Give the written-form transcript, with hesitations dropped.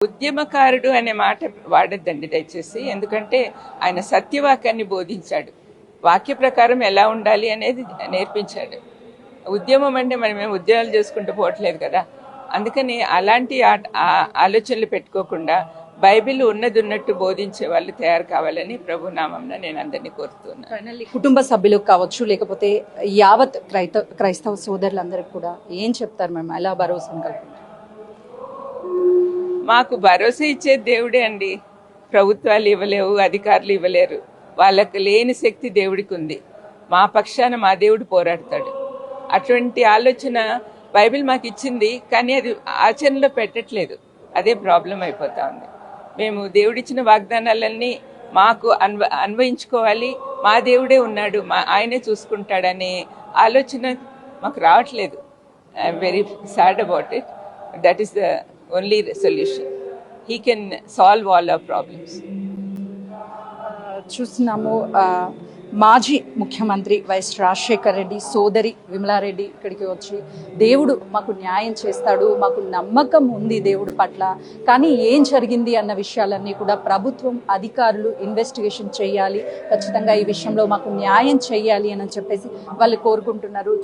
ఉద్యమకారుడు అనే మాట వాడద్దండి దయచేసి. ఎందుకంటే ఆయన సత్యవాక్యాన్ని బోధించాడు, వాక్య ప్రకారం ఎలా ఉండాలి అనేది నేర్పించాడు. ఉద్యమం అంటే మేము ఉద్యోగాలు చేసుకుంటూ పోవట్లేదు కదా. అందుకని అలాంటి ఆలోచనలు పెట్టుకోకుండా బైబిల్ ఉన్నది ఉన్నట్టు బోధించే వాళ్ళు తయారు కావాలని ప్రభు నామంన నేను అందరినీ కోరుతున్నాను. ఫైనల్లీ కుటుంబ సభ్యులకు కావచ్చు, లేకపోతే యావత్ క్రైస్తవ సోదరులందరికీ కూడా ఏం చెప్తారు మేము, ఎలా భరోసా కలుగుతుంది? మాకు భరోసా ఇచ్చేది దేవుడే అండి. ప్రభుత్వాలు ఇవ్వలేవు, అధికారులు ఇవ్వలేరు. వాళ్ళకు లేని శక్తి దేవుడికి ఉంది. మా పక్షాన మా దేవుడు పోరాడతాడు. అటువంటి ఆలోచన బైబిల్ మాకు ఇచ్చింది, కానీ అది ఆచరణలో పెట్టట్లేదు. అదే ప్రాబ్లం అయిపోతా ఉంది. మేము దేవుడిచ్చిన వాగ్దానాలన్నీ మాకు అన్వయించుకోవాలి, మా దేవుడే ఉన్నాడు, ఆయనే చూసుకుంటాడనే ఆలోచన మాకు రావట్లేదు. I'm very sad about it. That is the only solution. He can solve all our problems. చూస్తున్నాము మాజీ ముఖ్యమంత్రి వైఎస్ రాజశేఖర్ రెడ్డి సోదరి విమలారెడ్డి ఇక్కడికి వచ్చి దేవుడు మాకు న్యాయం చేస్తాడు, మాకు నమ్మకం ఉంది దేవుడి పట్ల, కానీ ఏం జరిగింది అన్న విషయాలన్నీ కూడా ప్రభుత్వం అధికారులు ఇన్వెస్టిగేషన్ చేయాలి, ఖచ్చితంగా ఈ విషయంలో మాకు న్యాయం చేయాలి అని చెప్పేసి వాళ్ళు కోరుకుంటున్నారు.